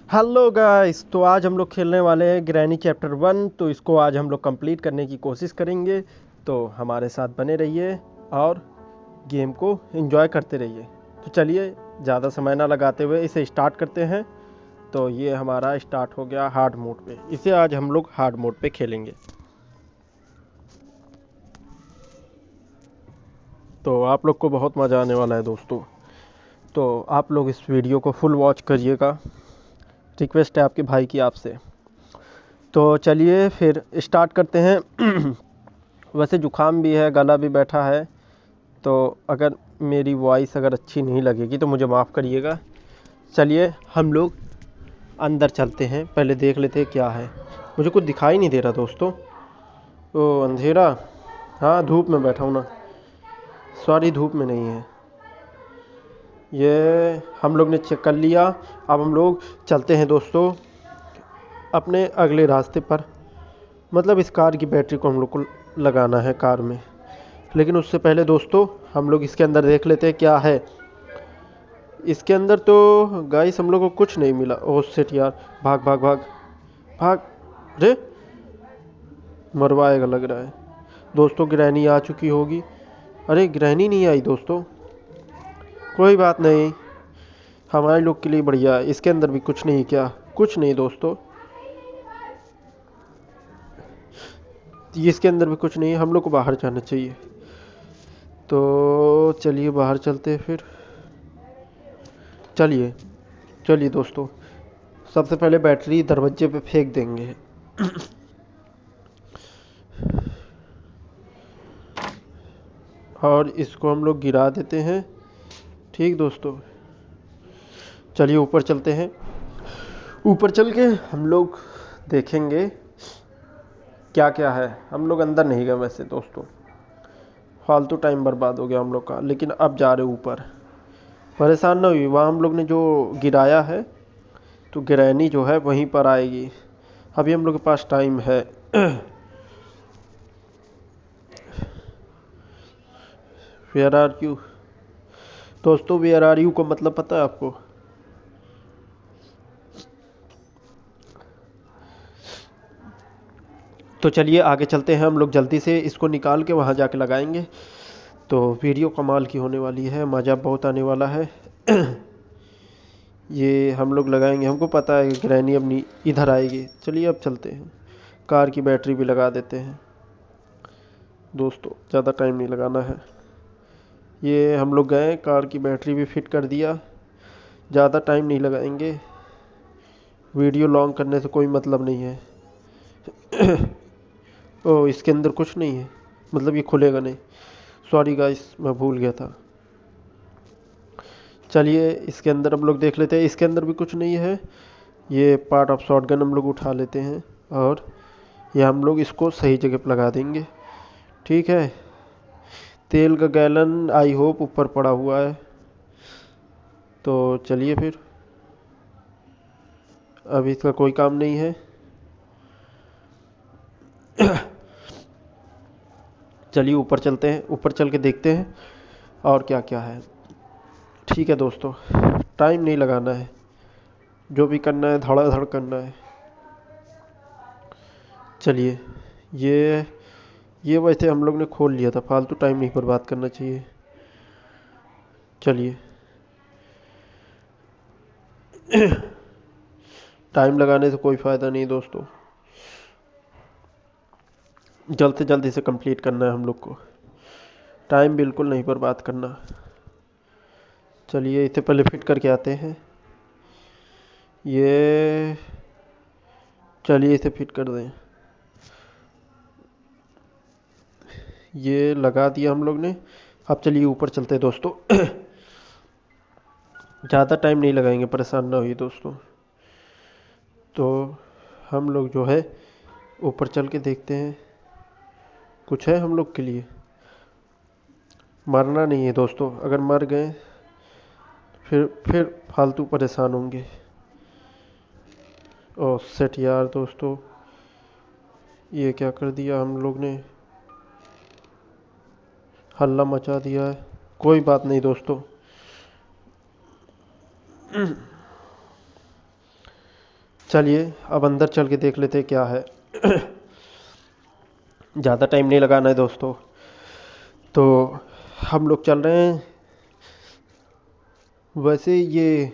Hello guys, तो आज हम लोग खेलने वाले हैं ग्रैनी चैप्टर 1। तो इसको आज हम लोग कंप्लीट करने की कोशिश करेंगे। तो हमारे साथ बने रहिए और गेम को एंजॉय करते रहिए। तो चलिए ज़्यादा समय ना लगाते हुए इसे स्टार्ट करते हैं। तो ये हमारा स्टार्ट हो गया हार्ड मोड पे। इसे आज हम लोग हार्ड मोड पे खेलेंगे। तो आप लोग को बहुत मज़ा आने वाला है दोस्तों। तो आप लोग इस वीडियो को फुल वॉच करिएगा, रिक्वेस्ट है आपके भाई की आपसे। तो चलिए फिर स्टार्ट करते हैं। वैसे जुकाम भी है, गला भी बैठा है, तो अगर मेरी वॉइस अगर अच्छी नहीं लगेगी तो मुझे माफ़ करिएगा। चलिए हम लोग अंदर चलते हैं, पहले देख लेते हैं क्या है। मुझे कुछ दिखाई नहीं दे रहा दोस्तों। ओ अंधेरा। हाँ धूप में बैठा हूँ ना, सॉरी धूप में नहीं है। ये हम लोग ने चेक कर लिया। अब हम लोग चलते हैं दोस्तों अपने अगले रास्ते पर। मतलब इस कार की बैटरी को हम लोग को लगाना है कार में। लेकिन उससे पहले दोस्तों हम लोग इसके अंदर देख लेते हैं क्या है। इसके अंदर तो गाइस हम लोग को कुछ नहीं मिला। ओह शिट यार, भाग भाग भाग भाग। रे मरवाएगा लग रहा है दोस्तों। ग्रैनी आ चुकी होगी। अरे ग्रैनी नहीं आई दोस्तों, कोई बात नहीं, हमारे लोग के लिए बढ़िया है। इसके अंदर भी कुछ नहीं, क्या कुछ नहीं दोस्तों, इसके अंदर भी कुछ नहीं है। हम लोग को बाहर जाना चाहिए। तो चलिए बाहर चलते हैं फिर। चलिए चलिए दोस्तों, सबसे पहले बैटरी दरवाजे पे फेंक देंगे। और इसको हम लोग गिरा देते हैं। ठीक दोस्तों, चलिए ऊपर चलते हैं। ऊपर चल के हम लोग देखेंगे क्या क्या है। हम लोग अंदर नहीं गए वैसे दोस्तों, फालतू टाइम बर्बाद हो गया हम लोग का। लेकिन अब जा रहे ऊपर। परेशान ना हुई, वहाँ हम लोग ने जो गिराया है तो ग्रैनी जो है वहीं पर आएगी। अभी हम लोग के पास टाइम है। वेयर आर यू दोस्तों, वेयर आर यू को मतलब पता है आपको? तो चलिए आगे चलते हैं हम लोग, जल्दी से इसको निकाल के वहाँ जाके लगाएंगे। तो वीडियो कमाल की होने वाली है, मज़ा बहुत आने वाला है। ये हम लोग लगाएंगे, हमको पता है कि ग्रैनी अब नहीं इधर आएगी। चलिए अब चलते हैं, कार की बैटरी भी लगा देते हैं दोस्तों, ज़्यादा टाइम नहीं लगाना है। ये हम लोग गए, कार की बैटरी भी फिट कर दिया। ज़्यादा टाइम नहीं लगाएंगे, वीडियो लॉन्ग करने से कोई मतलब नहीं है। ओह इसके अंदर कुछ नहीं है, मतलब ये खुलेगा नहीं। सॉरी गाइस, मैं भूल गया था। चलिए इसके अंदर हम लोग देख लेते हैं। इसके अंदर भी कुछ नहीं है। ये पार्ट ऑफ शॉटगन हम लोग उठा लेते हैं और ये हम लोग इसको सही जगह पर लगा देंगे। ठीक है, तेल का गैलन आई होप ऊपर पड़ा हुआ है। तो चलिए फिर, अभी इसका कोई काम नहीं है। चलिए ऊपर चलते हैं, ऊपर चल के देखते हैं और क्या क्या है। ठीक है दोस्तों, टाइम नहीं लगाना है, जो भी करना है धड़ाधड़ करना है। चलिए ये वैसे हम लोग ने खोल लिया था, फालतू टाइम नहीं बर्बाद करना चाहिए। चलिए टाइम लगाने से कोई फ़ायदा नहीं दोस्तों, जल्द से जल्द इसे कंप्लीट करना है हम लोग को, टाइम बिल्कुल नहीं बर्बाद करना। चलिए इसे पहले फिट करके आते हैं। ये चलिए इसे फिट कर दें। ये लगा दिया हम लोग ने। अब चलिए ऊपर चलते हैं दोस्तों। ज़्यादा टाइम नहीं लगाएंगे, परेशान ना होइए दोस्तों। तो हम लोग जो है ऊपर चल के देखते हैं कुछ है हम लोग के लिए। मरना नहीं है दोस्तों, अगर मर गए फिर फालतू परेशान होंगे। ओह सेट यार दोस्तों, ये क्या कर दिया हम लोग ने, हल्ला मचा दिया है। कोई बात नहीं दोस्तों, चलिए अब अंदर चल के देख लेते हैं क्या है। ज़्यादा टाइम नहीं लगाना है दोस्तों। तो हम लोग चल रहे हैं। वैसे ये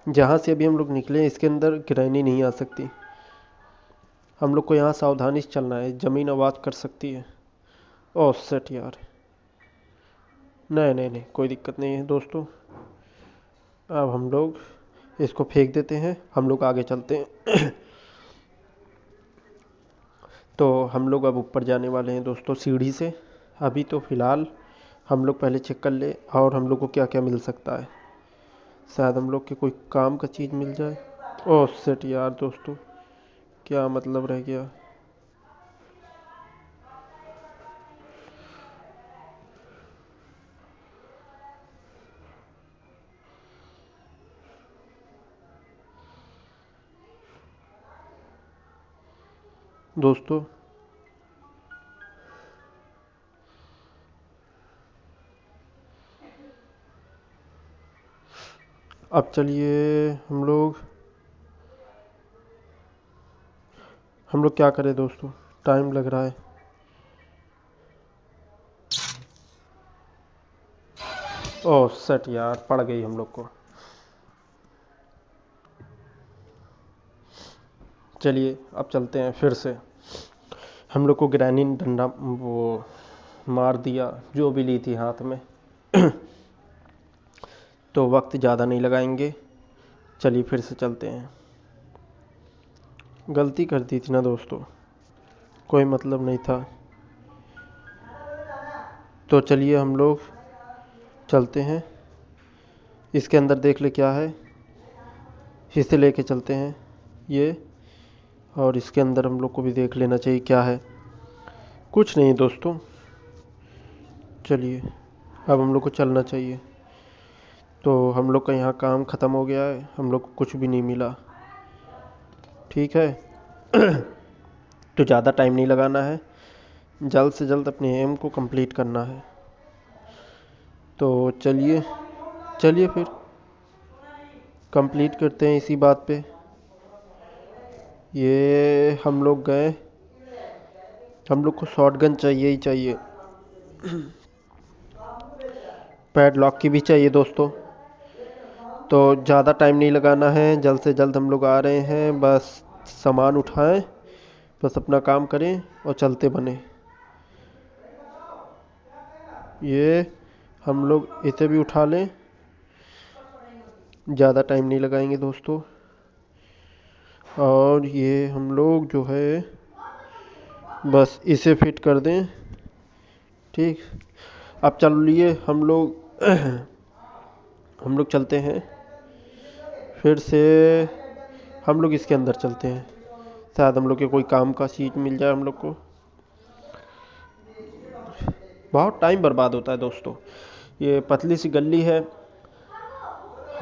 जहाँ से अभी हम लोग निकले हैं, इसके अंदर गिरैनी नहीं आ सकती। हम लोग को यहाँ सावधानी से चलना है, ज़मीन आवाज़ कर सकती है। ओह सेट यार, नहीं नहीं नहीं, कोई दिक्कत नहीं है दोस्तों। अब हम लोग इसको फेंक देते हैं, हम लोग आगे चलते हैं। तो हम लोग अब ऊपर जाने वाले हैं दोस्तों सीढ़ी से। अभी तो फ़िलहाल हम लोग पहले चेक कर ले और हम लोग को क्या क्या मिल सकता है। शायद हम लोग के कोई काम का चीज़ मिल जाए। ओह सेट यार दोस्तों, क्या मतलब रह गया। दोस्तों अब चलिए हम लोग क्या करें दोस्तों, टाइम लग रहा है। ओह सेट यार, पड़ गई हम लोग को। चलिए अब चलते हैं फिर से। हम लोग को ग्रैनी ने डंडा वो मार दिया, जो भी ली थी हाथ में। तो वक्त ज़्यादा नहीं लगाएंगे, चलिए फिर से चलते हैं। गलती कर दी थी ना दोस्तों, कोई मतलब नहीं था। तो चलिए हम लोग चलते हैं, इसके अंदर देख ले क्या है। इसे लेके चलते हैं ये, और इसके अंदर हम लोग को भी देख लेना चाहिए क्या है। कुछ नहीं दोस्तों, चलिए अब हम लोग को चलना चाहिए। तो हम लोग का यहाँ काम ख़त्म हो गया है, हम लोग को कुछ भी नहीं मिला। ठीक है। तो ज़्यादा टाइम नहीं लगाना है, जल्द से जल्द अपने एम को कंप्लीट करना है। तो चलिए चलिए फिर कंप्लीट करते हैं इसी बात पे। ये हम लोग गए, हम लोग को शॉटगन चाहिए ही चाहिए, पैडलॉक की भी चाहिए दोस्तों। तो ज़्यादा टाइम नहीं लगाना है, जल्द से जल्द हम लोग आ रहे हैं। बस सामान उठाएं, बस अपना काम करें और चलते बने। ये हम लोग इसे भी उठा लें, ज़्यादा टाइम नहीं लगाएंगे दोस्तों। और ये हम लोग जो है बस इसे फिट कर दें। ठीक, अब चलिए हम लोग चलते हैं फिर से। हम लोग इसके अंदर चलते हैं, शायद हम लोग के कोई काम का चीज़ मिल जाए हम लोग को। बहुत टाइम बर्बाद होता है दोस्तों, ये पतली सी गली है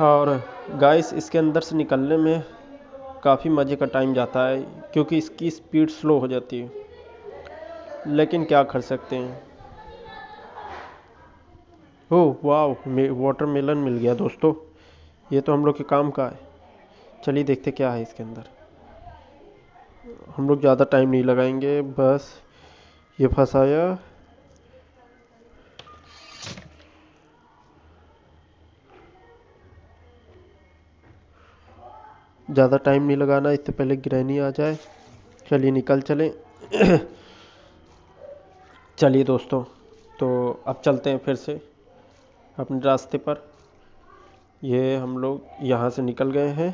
और गाइस इसके अंदर से निकलने में काफ़ी मज़े का टाइम जाता है, क्योंकि इसकी स्पीड स्लो हो जाती है। लेकिन क्या कर सकते हैं। ओह वाह, वाटरमेलन मिल गया दोस्तों, ये तो हम लोग के काम का है। चलिए देखते क्या है इसके अंदर। हम लोग ज़्यादा टाइम नहीं लगाएंगे, बस ये फंसाया। ज़्यादा टाइम नहीं लगाना, इससे पहले ग्रैनी आ जाए। चलिए निकल चलें। चलिए दोस्तों, तो अब चलते हैं फिर से अपने रास्ते पर। ये हम लोग यहाँ से निकल गए हैं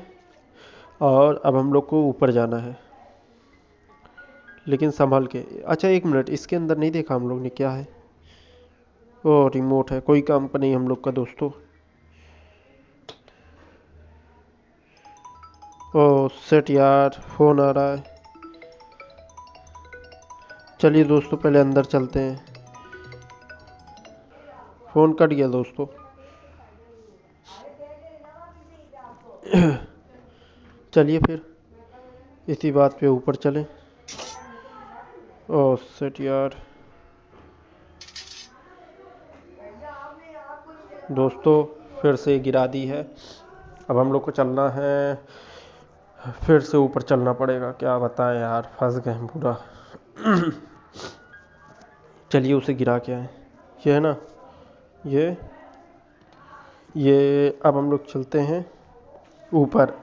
और अब हम लोग को ऊपर जाना है, लेकिन संभल के। अच्छा एक मिनट, इसके अंदर नहीं देखा हम लोग ने क्या है। ओ रिमोट है, कोई काम का नहीं हम लोग का दोस्तों। ओ सेट यार, फ़ोन आ रहा है। चलिए दोस्तों पहले अंदर चलते हैं। फ़ोन कट गया दोस्तों। चलिए फिर इसी बात पे ऊपर चलें। ओह सेट यार दोस्तों, फिर से गिरा दी है। अब हम लोग को चलना है फिर से ऊपर चलना पड़ेगा, क्या बताएं यार, फंस गए हम पूरा। चलिए उसे गिरा के आए। ये है ना, ये ये अब हम लोग चलते हैं ऊपर।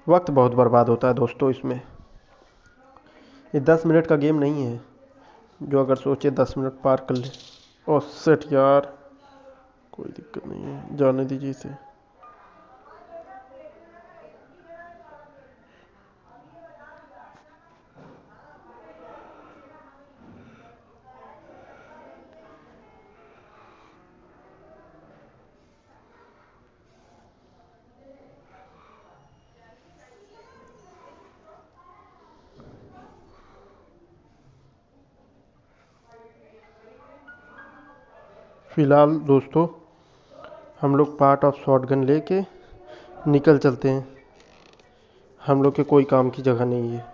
वक्त बहुत बर्बाद होता है दोस्तों इसमें। ये 10 मिनट का गेम नहीं है जो अगर सोचे 10 मिनट पार कर ले। ओ सेट यार, कोई दिक्कत नहीं है, जाने दीजिए इसे। फिलहाल दोस्तों हम लोग पार्ट ऑफ शॉटगन लेके निकल चलते हैं। हम लोग के कोई काम की जगह नहीं है।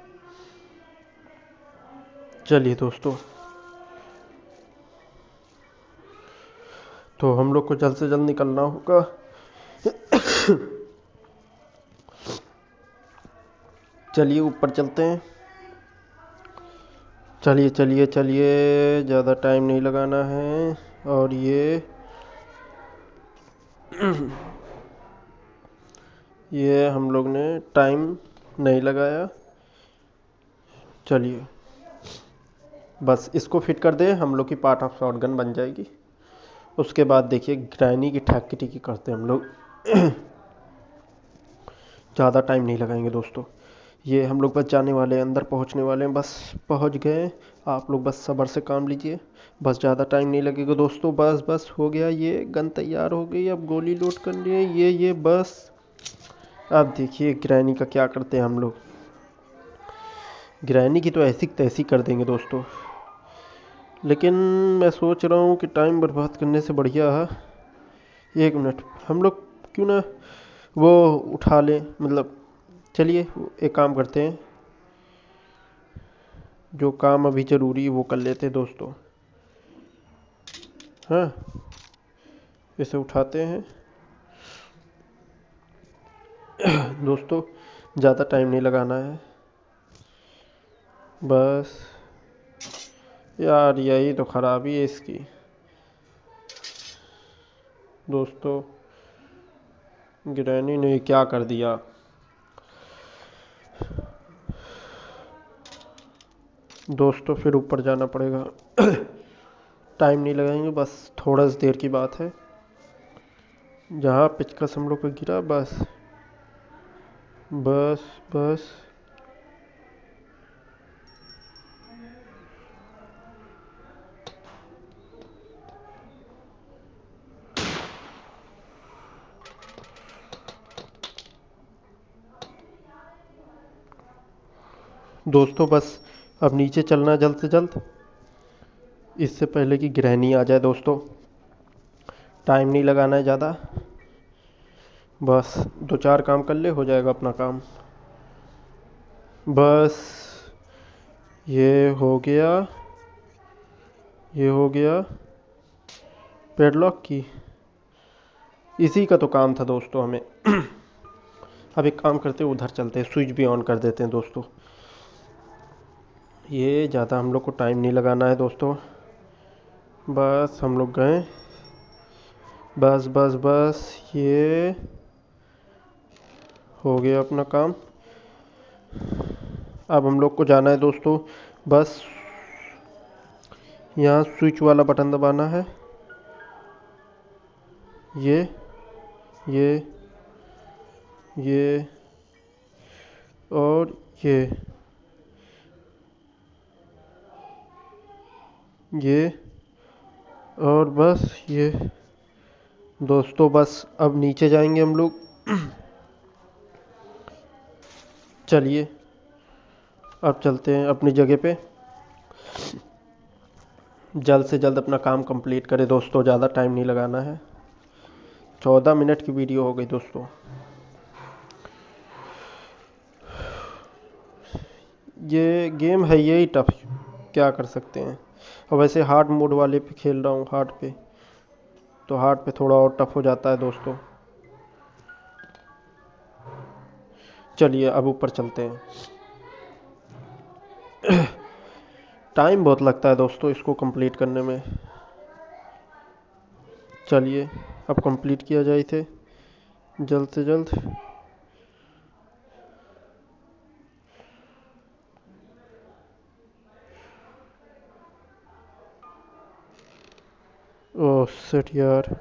चलिए दोस्तों, तो हम लोग को जल्द से जल्द निकलना होगा। चलिए ऊपर चलते हैं। चलिए चलिए चलिए, ज़्यादा टाइम नहीं लगाना है। और ये हम लोग ने टाइम नहीं लगाया। चलिए बस इसको फिट कर दे, हम लोग की पार्ट ऑफ शॉटगन बन जाएगी। उसके बाद देखिए ग्रैनी की ठैक टिकी करते हैं हम लोग। ज़्यादा टाइम नहीं लगाएंगे दोस्तों। ये हम लोग बस जाने वाले हैं, अंदर पहुंचने वाले हैं, बस पहुंच गए। आप लोग बस सब्र से काम लीजिए, बस ज़्यादा टाइम नहीं लगेगा दोस्तों। बस बस हो गया, ये गन तैयार हो गई, अब गोली लोड करनी है। ये बस अब देखिए ग्रैनी का क्या करते हैं हम लोग। ग्रैनी की तो ऐसी तैसी कर देंगे दोस्तों, लेकिन मैं सोच रहा हूँ कि टाइम बर्बाद करने से बढ़िया है। 1 मिनट हम लोग क्यों ना वो उठा लें, मतलब चलिए एक काम करते हैं, जो काम अभी ज़रूरी है वो कर लेते हैं दोस्तों। हाँ, इसे उठाते हैं। दोस्तों ज़्यादा टाइम नहीं लगाना है, बस। यार यही तो खराबी है इसकी दोस्तों, ग्रैनी ने क्या कर दिया। दोस्तों फिर ऊपर जाना पड़ेगा। टाइम नहीं लगाएंगे, बस थोड़ा सी देर की बात है। जहाँ पिचकस हम लोग को गिरा, बस बस बस। दोस्तों बस अब नीचे चलना जल्द से जल्द, इससे पहले कि ग्रहणी आ जाए दोस्तों। टाइम नहीं लगाना है ज़्यादा, बस 2-4 काम कर ले, हो जाएगा अपना काम। बस ये हो गया, ये हो गया। पेडलॉक की इसी का तो काम था दोस्तों हमें। अब एक काम करते हैं, उधर चलते हैं, स्विच भी ऑन कर देते हैं दोस्तों। ये ज़्यादा हम लोग को टाइम नहीं लगाना है दोस्तों, बस हम लोग गए, बस बस बस। ये हो गया अपना काम। अब हम लोग को जाना है दोस्तों, बस यहाँ स्विच वाला बटन दबाना है। ये ये ये और ये और बस ये। दोस्तों बस अब नीचे जाएंगे हम लोग। चलिए अब चलते हैं अपनी जगह पे, जल्द से जल्द अपना काम कंप्लीट करें दोस्तों, ज़्यादा टाइम नहीं लगाना है। 14 मिनट की वीडियो हो गई दोस्तों। ये गेम है यही टफ, क्या कर सकते हैं। और वैसे हार्ड मोड वाले पे खेल रहा हूँ, हार्ड पे, तो हार्ड पे थोड़ा और टफ हो जाता है दोस्तों। चलिए अब ऊपर चलते हैं। टाइम बहुत लगता है दोस्तों इसको कंप्लीट करने में। चलिए अब कंप्लीट किया जाए इसे जल्द से जल्द। ओह शिट यार।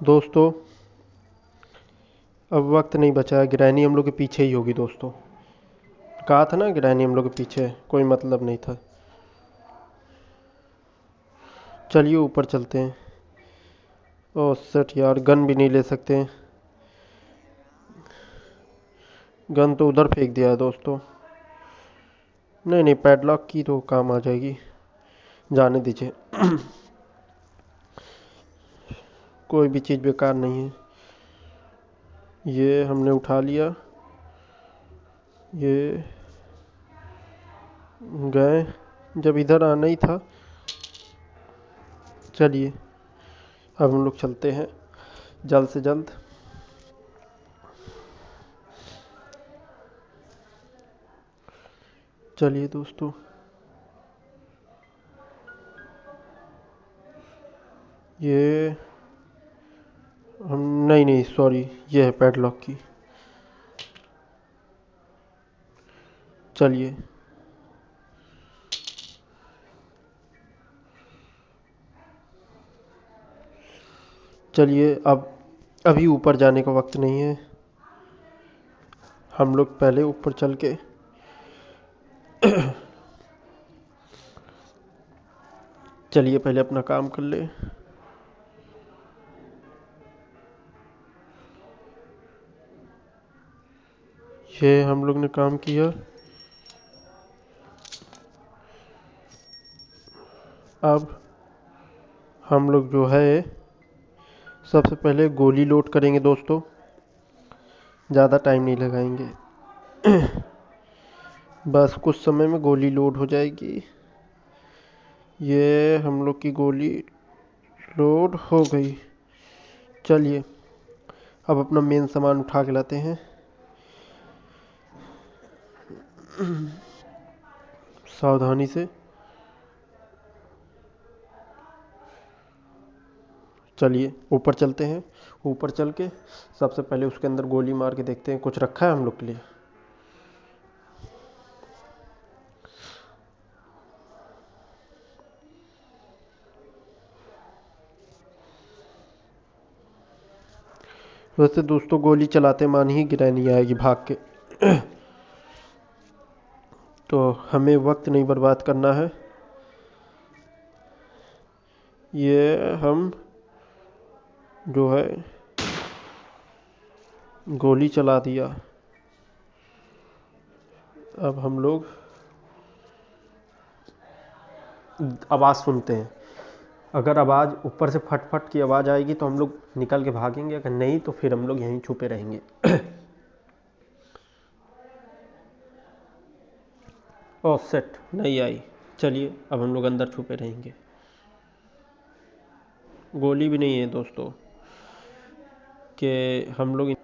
दोस्तों अब वक्त नहीं बचा है, ग्रैनी हम लोग के पीछे ही होगी दोस्तों। कहा था ना ग्रैनी हम लोग के पीछे है, कोई मतलब नहीं था। चलिए ऊपर चलते हैं। ओह शिट यार, गन भी नहीं ले सकते हैं। गन तो उधर फेंक दिया है दोस्तों। नहीं नहीं, पैडलॉक की तो काम आ जाएगी, जाने दीजिए। कोई भी चीज़ बेकार नहीं है। ये हमने उठा लिया। ये गए जब इधर आना ही था। चलिए अब हम लोग चलते हैं जल्द से जल्द। चलिए दोस्तों। ये हम नहीं नहीं सॉरी, ये है पैडलॉक की। चलिए चलिए अब अभी ऊपर जाने का वक्त नहीं है। हम लोग पहले ऊपर चल के चलिए पहले अपना काम कर ले। ये हम लोग ने काम किया। अब हम लोग जो है सबसे पहले गोली लोड करेंगे दोस्तों, ज़्यादा टाइम नहीं लगाएंगे। बस कुछ समय में गोली लोड हो जाएगी। ये हम लोग की गोली लोड हो गई। चलिए अब अपना मेन सामान उठा के लाते हैं सावधानी से। चलिए ऊपर चलते हैं। ऊपर चल के सबसे पहले उसके अंदर गोली मार के देखते हैं कुछ रखा है हम लोग के लिए। वैसे दोस्तों गोली चलाते मान ही गिरैनी आएगी भाग के। तो हमें वक्त नहीं बर्बाद करना है। ये हम जो है गोली चला दिया। अब हम लोग आवाज़ सुनते हैं। अगर आवाज़ ऊपर से फट फट की आवाज़ आएगी तो हम लोग निकल के भागेंगे, अगर नहीं तो फिर हम लोग यहीं छुपे रहेंगे। ओह सेट नहीं आई। चलिए अब हम लोग अंदर छुपे रहेंगे। गोली भी नहीं है दोस्तों कि हम लोग।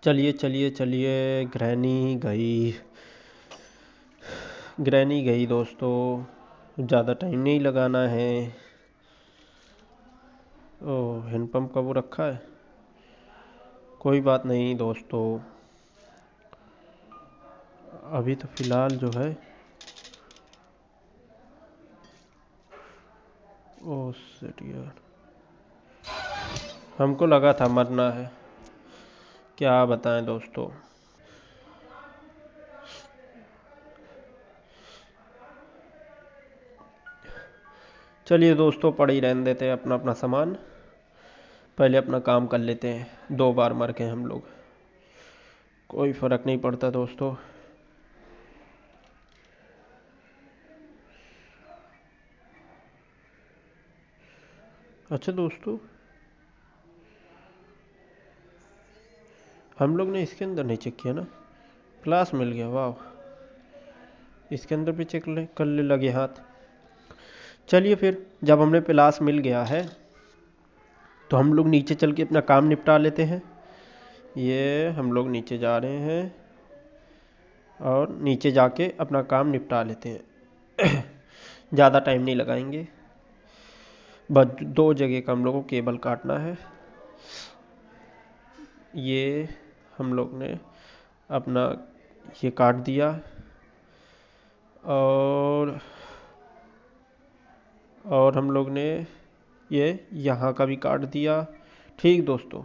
चलिए चलिए चलिए, ग्रैनी गई। ग्रैनी गई दोस्तों, ज़्यादा टाइम नहीं लगाना है। ओह हैंडपम्प का वो रखा है, कोई बात नहीं दोस्तों। अभी तो फ़िलहाल जो है ओह शिट यार, हमको लगा था मरना है, क्या बताएं दोस्तों। चलिए दोस्तों पड़े ही रहने देते हैं अपना अपना सामान, पहले अपना काम कर लेते हैं। 2 बार मर गए हम लोग, कोई फ़र्क नहीं पड़ता दोस्तों। अच्छा दोस्तों, हम लोग ने इसके अंदर नहीं चेक किया ना। प्लास मिल गया, वाह। इसके अंदर भी चेक कर ले लगे हाथ। चलिए फिर, जब हमने प्लास मिल गया है तो हम लोग नीचे चल के अपना काम निपटा लेते हैं। ये हम लोग नीचे जा रहे हैं और नीचे जाके अपना काम निपटा लेते हैं। ज़्यादा टाइम नहीं लगाएंगे, बस 2 जगह का हम लोग को केबल काटना है। ये हम लोग ने अपना ये काट दिया और हम लोग ने ये यहाँ का भी काट दिया। ठीक दोस्तों,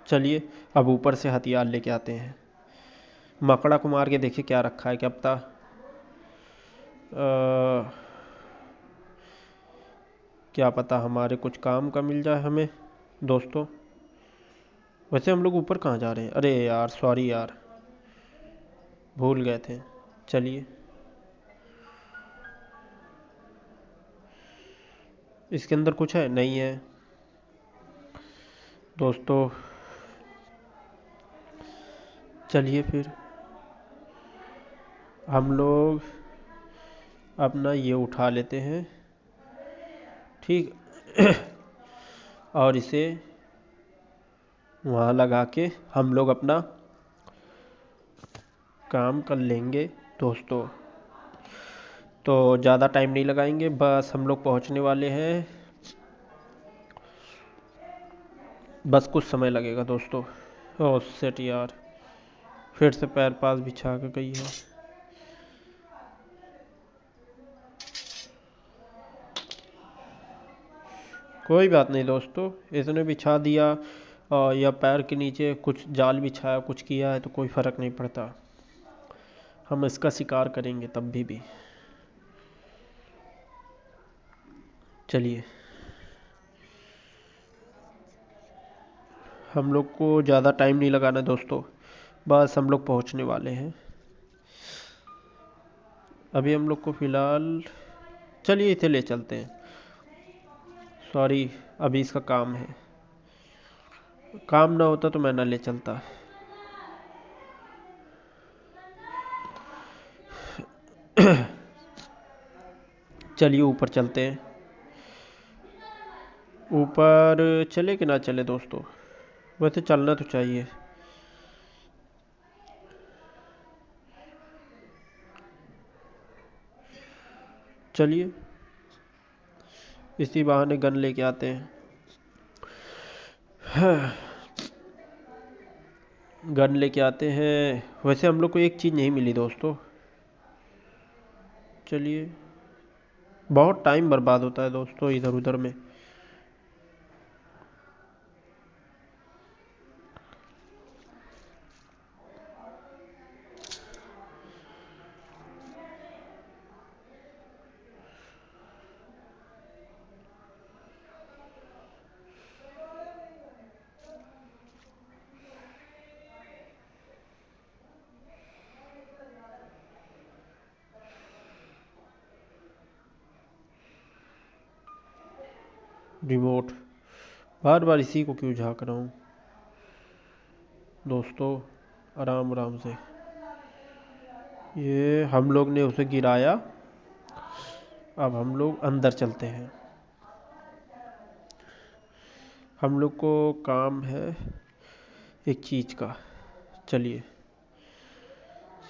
चलिए अब ऊपर से हथियार लेके आते हैं। मकड़ा को मार के देखिए क्या रखा है, क्या पता क्या पता हमारे कुछ काम का मिल जाए हमें दोस्तों। वैसे हम लोग ऊपर कहाँ जा रहे हैं? अरे यार, सॉरी यार, भूल गए थे। चलिए, इसके अंदर कुछ है? नहीं है दोस्तों। चलिए फिर हम लोग अपना ये उठा लेते हैं, ठीक। और इसे वहाँ लगा के हम लोग अपना काम कर लेंगे दोस्तों। तो ज़्यादा टाइम नहीं लगाएंगे, बस हम लोग पहुँचने वाले हैं। बस कुछ समय लगेगा दोस्तों। ओह सेट यार, फिर से पैर पास बिछा के गई है। कोई बात नहीं दोस्तों, इसने बिछा दिया और या पैर के नीचे कुछ जाल बिछाया, कुछ किया है तो कोई फ़र्क नहीं पड़ता। हम इसका शिकार करेंगे तब भी। चलिए, हम लोग को ज़्यादा टाइम नहीं लगाना दोस्तों, बस हम लोग पहुंचने वाले हैं। अभी हम लोग को फ़िलहाल, चलिए इसे ले चलते हैं। सॉरी, अभी इसका काम है। काम ना होता तो मैं ना ले चलता। चलिए ऊपर चलते हैं। ऊपर चले कि ना चले दोस्तों? वैसे चलना तो चाहिए। चलिए, इसी बहाने गन लेके आते हैं। गन लेके आते हैं। वैसे हम लोग को एक चीज़ नहीं मिली दोस्तों। चलिए, बहुत टाइम बर्बाद होता है दोस्तों इधर उधर में। रिमोट, बार बार इसी को क्यों झाँक रहा हूँ दोस्तों? आराम आराम से। ये हम लोग ने उसे गिराया, अब हम लोग अंदर चलते हैं। हम लोग को काम है एक चीज़ का। चलिए,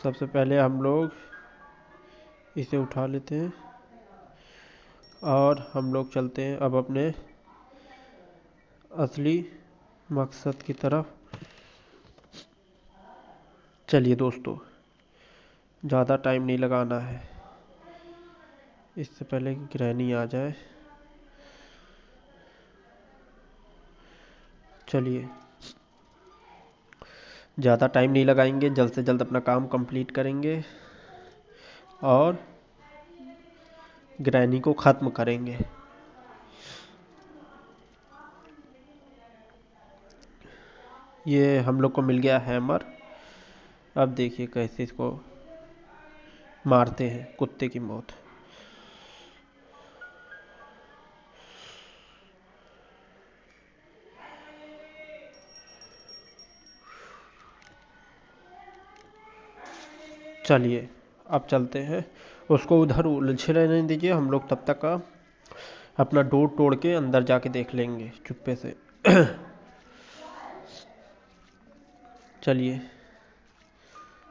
सबसे पहले हम लोग इसे उठा लेते हैं और हम लोग चलते हैं अब अपने असली मकसद की तरफ। चलिए दोस्तों, ज़्यादा टाइम नहीं लगाना है, इससे पहले कि ग्रहणी आ जाए। चलिए, ज़्यादा टाइम नहीं लगाएंगे, जल्द से जल्द अपना काम कंप्लीट करेंगे और ग्रैनी को ख़त्म करेंगे। ये हम लोग को मिल गया हैमर। अब देखिए कैसे इसको मारते हैं कुत्ते की मौत। चलिए अब चलते हैं, उसको उधर उलझे रहने दीजिए, हम लोग तब तक का अपना डोर तोड़ के अंदर जाके देख लेंगे चुप्पे से। चलिए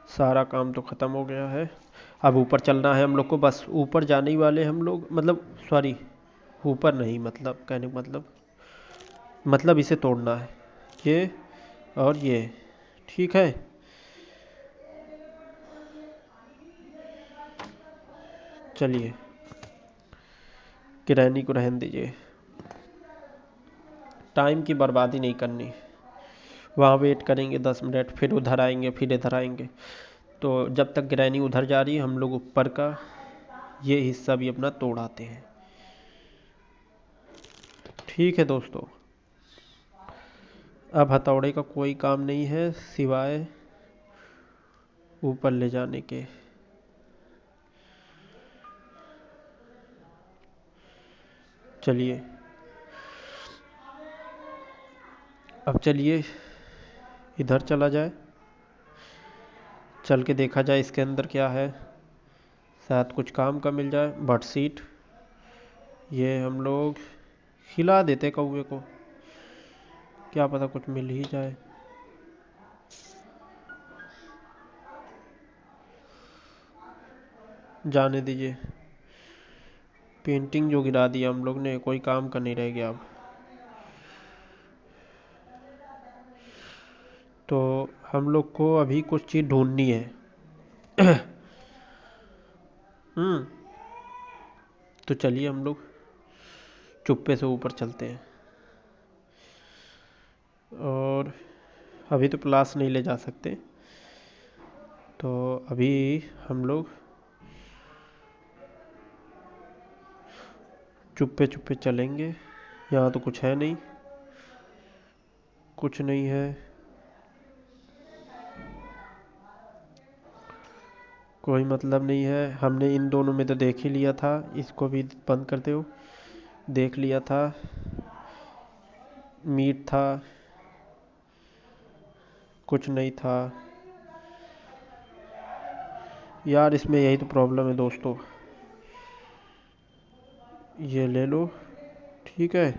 सारा काम तो ख़त्म हो गया है, अब ऊपर चलना है हम लोग को। बस ऊपर जाने ही वाले हम लोग, मतलब सॉरी, ऊपर नहीं, मतलब कहने का मतलब इसे तोड़ना है, ये और ये, ठीक है। चलिए किरानी को रहने दीजिए, टाइम की बर्बादी नहीं करनी। वहाँ वेट करेंगे 10 मिनट, फिर उधर आएंगे, फिर इधर आएंगे। तो जब तक ग्रैनी उधर जा रही है हम लोग ऊपर का ये हिस्सा भी अपना तोड़ आते हैं। ठीक है दोस्तों, अब हथौड़े का कोई काम नहीं है सिवाय ऊपर ले जाने के। चलिए अब चलिए इधर चला जाए, चल के देखा जाए इसके अंदर क्या है, शायद कुछ काम का मिल जाए। बट सीट ये हम लोग हिला देते कौवे को, क्या पता कुछ मिल ही जाए। जाने दीजिए, पेंटिंग जो गिरा दिया हम लोग ने कोई काम का नहीं रह गया अब। तो हम लोग को अभी कुछ चीज़ ढूंढनी है। हम्म, तो चलिए हम लोग चुप्पे से ऊपर चलते हैं। और अभी तो क्लास नहीं ले जा सकते, तो अभी हम लोग चुप्पे चुप्पे चलेंगे। यहाँ तो कुछ है नहीं, कुछ नहीं है, कोई मतलब नहीं है। हमने इन दोनों में तो देख ही लिया था, इसको भी बंद कर दो, देख लिया था, मीट था, कुछ नहीं था यार, इसमें यही तो प्रॉब्लम है दोस्तों। ये ले लो, ठीक है।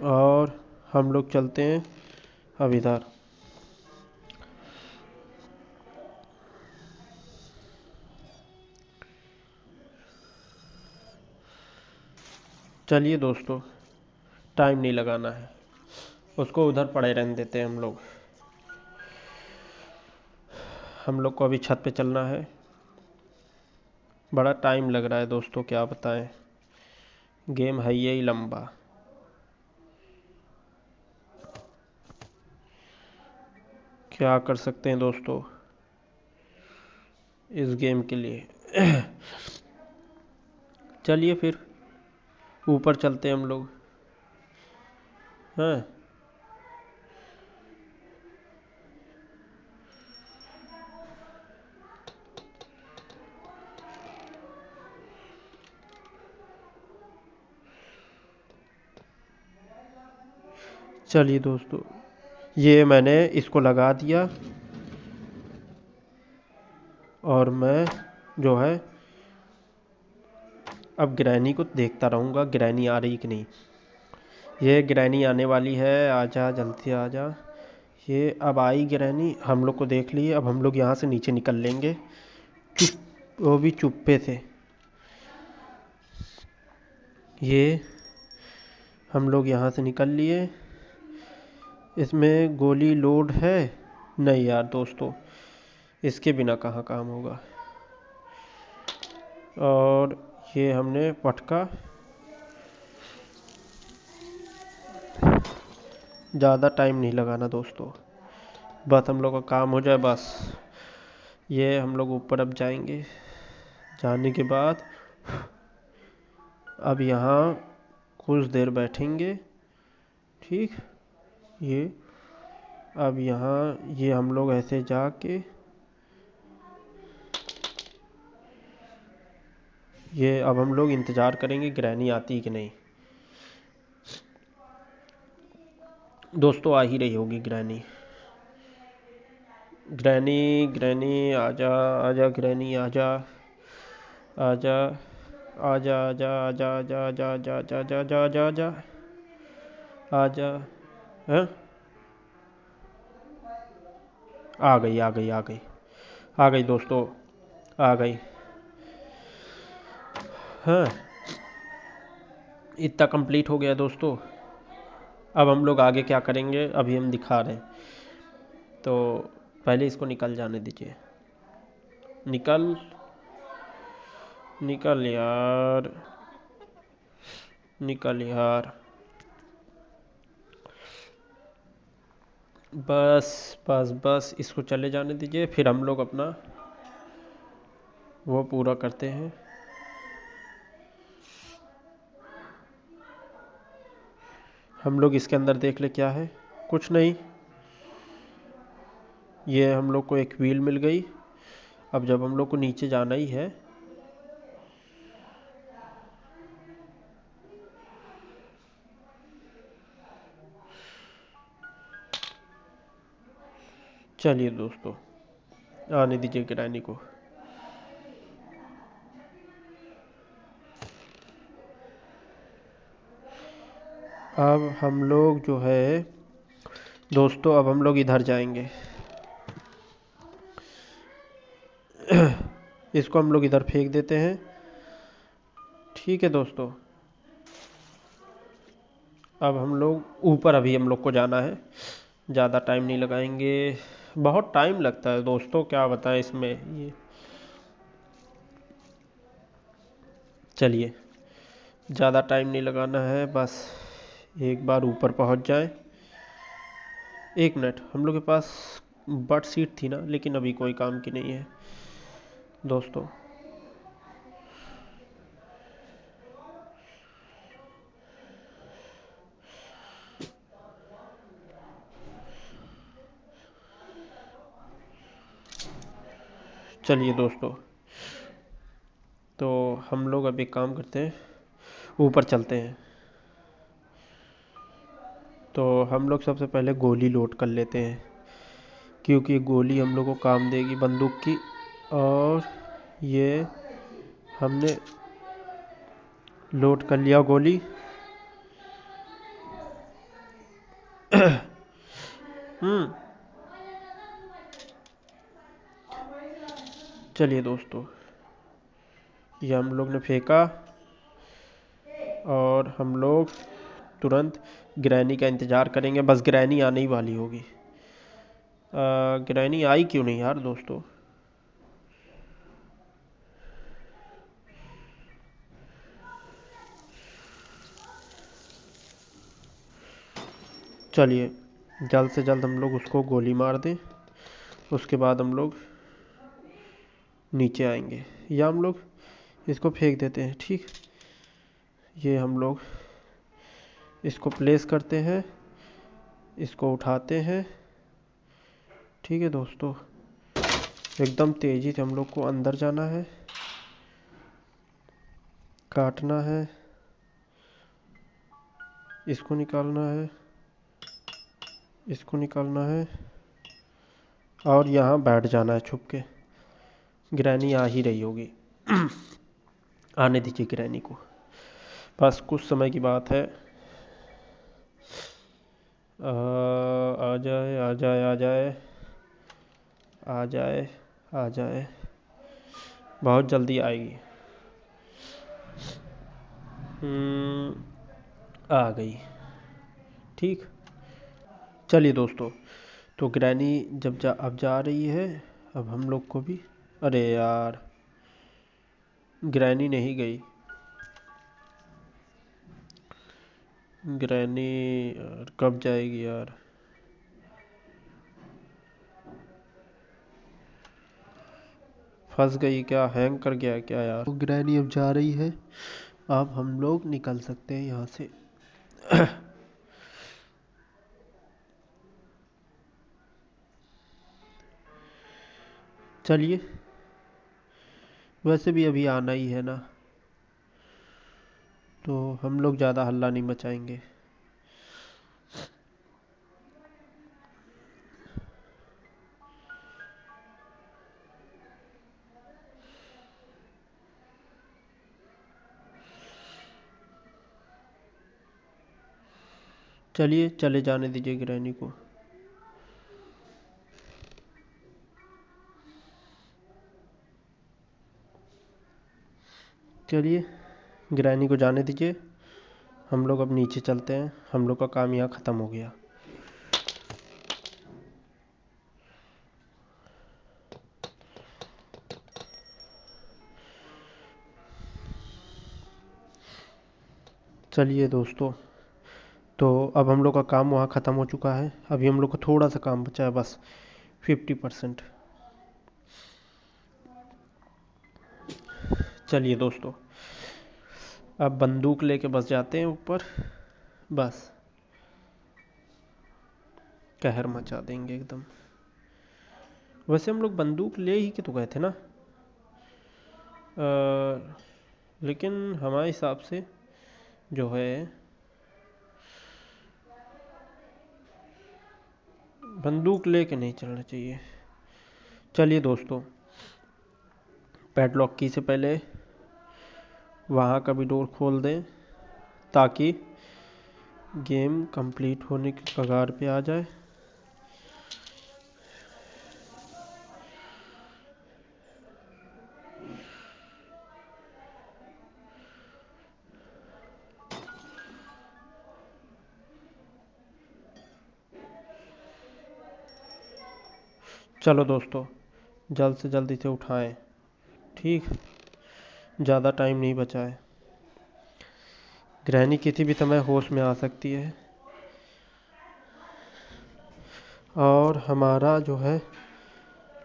और हम लोग चलते हैं अब इधर। चलिए दोस्तों, टाइम नहीं लगाना है, उसको उधर पड़े रहने देते हैं हम लोग। हम लोग को अभी छत पे चलना है, बड़ा टाइम लग रहा है दोस्तों, क्या बताएं, गेम है यही लंबा। क्या कर सकते हैं दोस्तों इस गेम के लिए। चलिए फिर ऊपर चलते हैं हम लोग, हैं। चलिए दोस्तों, ये मैंने इसको लगा दिया और मैं जो है अब ग्रैनी को देखता रहूँगा, ग्रैनी आ रही कि नहीं। ये ग्रैनी आने वाली है, आजा जल्दी आजा। ये अब आई ग्रैनी, हम लोग को देख लिए। अब हम लोग यहाँ से नीचे निकल लेंगे, चुप, वो भी चुप्पे से। ये हम लोग यहाँ से निकल लिए। इसमें गोली लोड है नहीं यार दोस्तों, इसके बिना कहाँ काम होगा। और ये हमने पटका, ज़्यादा टाइम नहीं लगाना दोस्तों, बस हम लोग का काम हो जाए बस। ये हम लोग ऊपर अब जाएंगे, जाने के बाद अब यहाँ कुछ देर बैठेंगे। ठीक, ये अब यहाँ ये हम लोग ऐसे जाके ये अब हम लोग इंतज़ार करेंगे ग्रैनी आती कि नहीं। दोस्तों आ ही रही होगी ग्रैनी। ग्रैनी ग्रैनी आजा, आजा ग्रैनी आजा, आजा आजा, आजा आजा, आजा आजा, आजा आजा, आजा आजा, आजा आजा, आजा। हैं, आ गई आ गई आ गई आ गई दोस्तों, आ गई। हाँ, इतना कंप्लीट हो गया दोस्तों। अब हम लोग आगे क्या करेंगे अभी हम दिखा रहे हैं। तो पहले इसको निकल जाने दीजिए। निकल निकल यार, निकल यार। बस बस बस इसको चले जाने दीजिए, फिर हम लोग अपना वो पूरा करते हैं। हम लोग इसके अंदर देख ले क्या है, कुछ नहीं। ये हम लोग को एक व्हील मिल गई। अब जब हम लोग को नीचे जाना ही है, चलिए दोस्तों आने दीजिए ग्रैनी को। अब हम लोग जो है दोस्तों, अब हम लोग इधर जाएंगे। इसको हम लोग इधर फेंक देते हैं। ठीक है दोस्तों, अब हम लोग ऊपर अभी हम लोग को जाना है। ज़्यादा टाइम नहीं लगाएंगे, बहुत टाइम लगता है दोस्तों, क्या बताएं इसमें ये। चलिए ज़्यादा टाइम नहीं लगाना है, बस एक बार ऊपर पहुंच जाए। एक मिनट, हम लोग के पास बट सीट थी ना, लेकिन अभी कोई काम की नहीं है दोस्तों। चलिए दोस्तों, तो हम लोग अब एक काम करते हैं, ऊपर चलते हैं। तो हम लोग सबसे पहले गोली लोड कर लेते हैं, क्योंकि गोली हम लोग को काम देगी बंदूक की। और ये हमने लोड कर लिया गोली। हम्म, चलिए दोस्तों, ये हम लोग ने फेंका और हम लोग तुरंत ग्रैनी का इंतज़ार करेंगे। बस ग्रैनी आने ही वाली होगी। ग्रैनी आई क्यों नहीं यार दोस्तों। चलिए जल्द से जल्द हम लोग उसको गोली मार दें, उसके बाद हम लोग नीचे आएंगे, या हम लोग इसको फेंक देते हैं। ठीक, ये हम लोग इसको प्लेस करते हैं, इसको उठाते हैं। ठीक है दोस्तों, एकदम तेज़ी से हम लोग को अंदर जाना है, काटना है, इसको निकालना है, इसको निकालना है, और यहाँ बैठ जाना है छुप के। ग्रैनी आ ही रही होगी। आने दीजिए ग्रैनी को, बस कुछ समय की बात है। आ जाए आ जाए आ जाए आ जाए आ जाए, बहुत जल्दी आएगी। आ गई। ठीक, चलिए दोस्तों, तो ग्रैनी जब अब जा रही है, अब हम लोग को भी। अरे यार, ग्रैनी नहीं गई। ग्रैनी यार कब जाएगी यार। फंस गई क्या, हैंग कर गया क्या यार। तो ग्रैनी अब जा रही है, अब हम लोग निकल सकते हैं यहाँ से। चलिए, वैसे भी अभी आना ही है ना, तो हम लोग ज़्यादा हल्ला नहीं मचाएंगे। चलिए, चले जाने दीजिए ग्रैनी को। चलिए, ग्रैनी को जाने दीजिए। हम लोग अब नीचे चलते हैं, हम लोग का काम यहाँ ख़त्म हो गया। चलिए दोस्तों, तो अब हम लोग का काम वहाँ ख़त्म हो चुका है। अभी हम लोग को थोड़ा सा काम बचा है, बस 50%। चलिए दोस्तों, अब बंदूक लेके बस जाते हैं ऊपर, बस कहर मचा देंगे एकदम। वैसे हम लोग बंदूक ले ही के तो गए थे ना, लेकिन हमारे हिसाब से जो है बंदूक लेके नहीं चलना चाहिए। चलिए दोस्तों, पैडलॉक की से पहले वहाँ का भी डोर खोल दें, ताकि गेम कंप्लीट होने की कगार पे आ जाए। चलो दोस्तों, जल्द से जल्द इसे उठाएं, ठीक, ज़्यादा टाइम नहीं बचा है। ग्रैनी किसी भी समय होश में आ सकती है, और हमारा जो है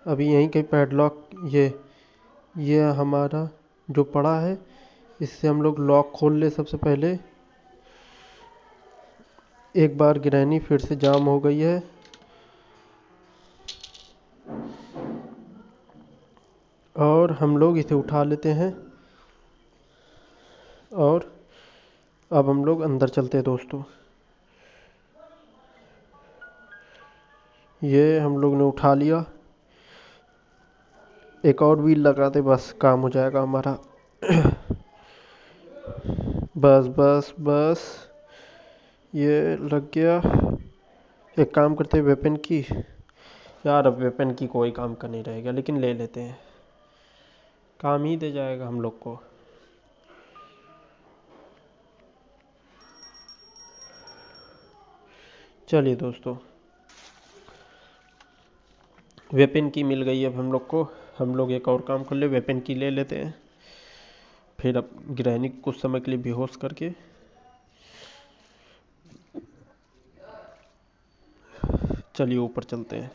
अभी यहीं कहीं पैडलॉक, ये हमारा जो पड़ा है, इससे हम लोग लॉक खोल ले सबसे पहले। एक बार ग्रैनी फिर से जाम हो गई है, और हम लोग इसे उठा लेते हैं, और अब हम लोग अंदर चलते हैं दोस्तों। ये हम लोग ने उठा लिया, एक और व्हील लगा दे, बस काम हो जाएगा हमारा। बस बस बस, ये लग गया। एक काम करते हैं, वेपन की, यार अब वेपन की कोई काम का नहीं रहेगा, लेकिन ले लेते हैं, काम ही दे जाएगा हम लोग को। चलिए दोस्तों, वेपन की मिल गई अब हम लोग को। हम लोग एक और काम कर ले, वेपन की ले लेते हैं, फिर अब ग्रैनी को कुछ समय के लिए बेहोश करके चलिए ऊपर चलते हैं।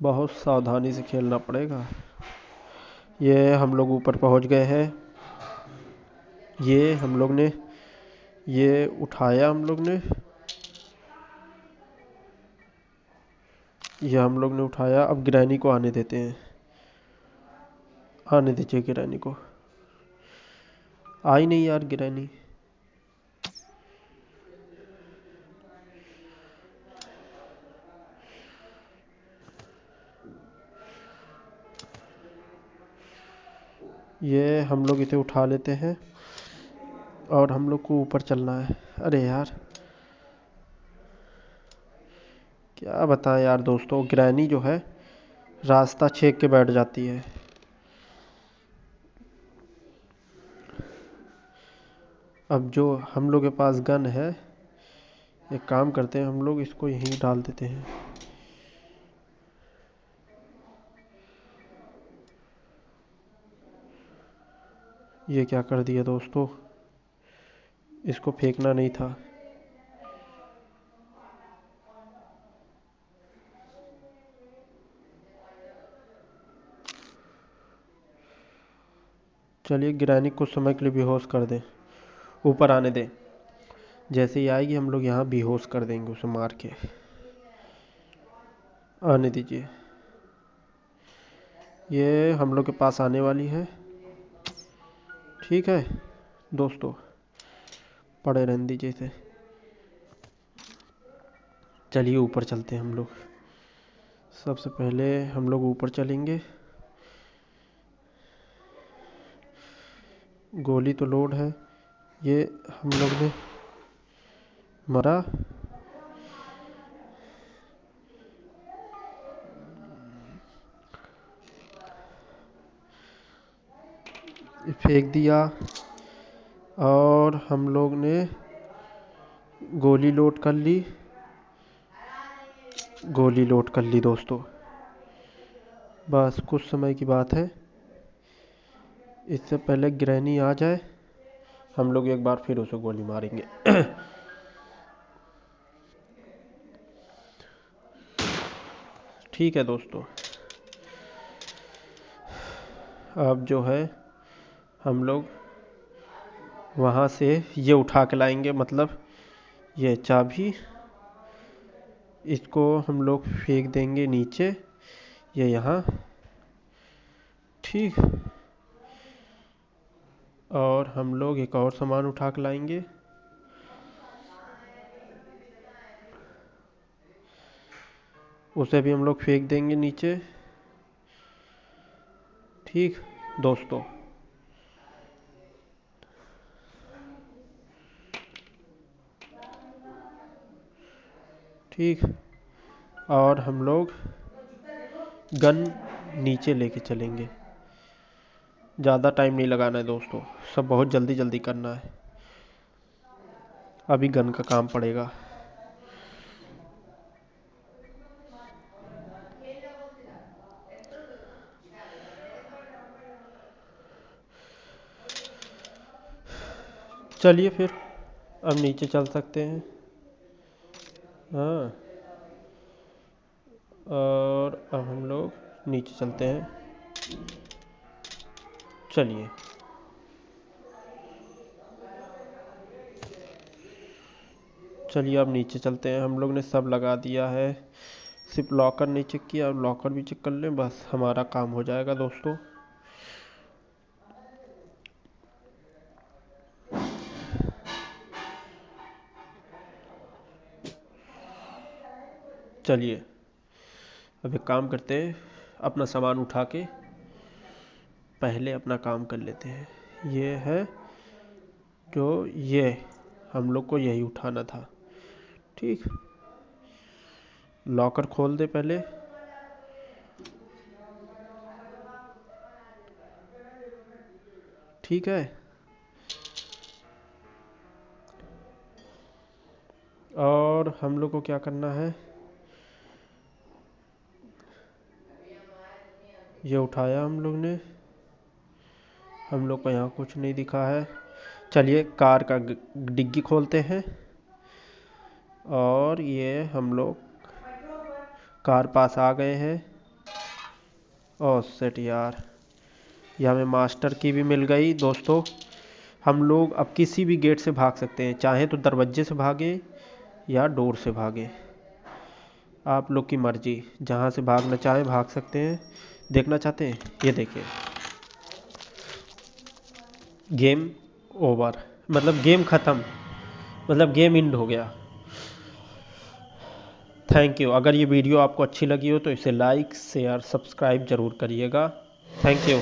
बहुत सावधानी से खेलना पड़ेगा। ये हम लोग ऊपर पहुंच गए हैं। ये हम लोग ने ये उठाया, हम लोग ने ये हम लोग ने उठाया। अब ग्रैनी को आने देते हैं, आने दीजिए ग्रैनी को। आई नहीं यार ग्रैनी। ये हम लोग इसे उठा लेते हैं, और हम लोग को ऊपर चलना है। अरे यार, क्या बताएं यार दोस्तों, ग्रैनी जो है रास्ता छेक के बैठ जाती है। अब जो हम लोग के पास गन है, एक काम करते हैं, हम लोग इसको यहीं डाल देते हैं। ये क्या कर दिया दोस्तों, इसको फेंकना नहीं था। चलिए गिरानी कुछ समय के लिए बेहोश कर दें, ऊपर आने दें। जैसे ही आएगी हम लोग यहाँ बेहोश कर देंगे उसे मार के। आने दीजिए, ये हम लोग के पास आने वाली है। ठीक है दोस्तों, पड़े रहने दीजिए इसे। चलिए ऊपर चलते हैं हम लोग। सबसे पहले हम लोग ऊपर चलेंगे। गोली तो लोड है, ये हम लोग ने मरा। फेंक दिया और हम लोग ने गोली लोड कर ली। गोली लोड कर ली दोस्तों। बस कुछ समय की बात है, इससे पहले ग्रैनी आ जाए हम लोग एक बार फिर उसे गोली मारेंगे। ठीक है दोस्तों, अब जो है हम लोग वहाँ से ये उठा के लाएंगे, मतलब ये चाबी, इसको हम लोग फेंक देंगे नीचे, ये यहाँ। ठीक, और हम लोग एक और सामान उठा के लाएंगे। उसे भी हम लोग फेंक देंगे नीचे। ठीक दोस्तों, ठीक, और हम लोग गन नीचे लेके चलेंगे। ज़्यादा टाइम नहीं लगाना है दोस्तों, सब बहुत जल्दी जल्दी करना है। अभी गन का काम पड़ेगा। चलिए फिर अब नीचे चल सकते हैं। हाँ, और अब हम लोग नीचे चलते हैं। चलिए, चलिए अब नीचे चलते हैं। हम लोग ने सब लगा दिया है, सिर्फ लॉकर नहीं चेक किया। अब लॉकर भी चेक कर लें, बस हमारा काम हो जाएगा दोस्तों। चलिए अब एक काम करते हैं, अपना सामान उठा के पहले अपना काम कर लेते हैं। ये है जो, ये हम लोग को यही उठाना था। ठीक, लॉकर खोल दे पहले। ठीक है, और हम लोग को क्या करना है, ये उठाया हम लोग ने। हम लोग को यहाँ कुछ नहीं दिखा है। चलिए कार का डिग्गी खोलते हैं, और ये हम लोग कार पास आ गए हैं। ओह सेट यार, ये हमें मास्टर की भी मिल गई दोस्तों। हम लोग अब किसी भी गेट से भाग सकते हैं, चाहे तो दरवाजे से भागे या डोर से भागे, आप लोग की मर्जी। जहाँ से भागना चाहे भाग सकते हैं। देखना चाहते हैं, ये देखिए, गेम ओवर, मतलब गेम ख़त्म, मतलब गेम इंड हो गया। Thank you. अगर ये वीडियो आपको अच्छी लगी हो तो इसे लाइक शेयर सब्सक्राइब ज़रूर करिएगा। Thank you.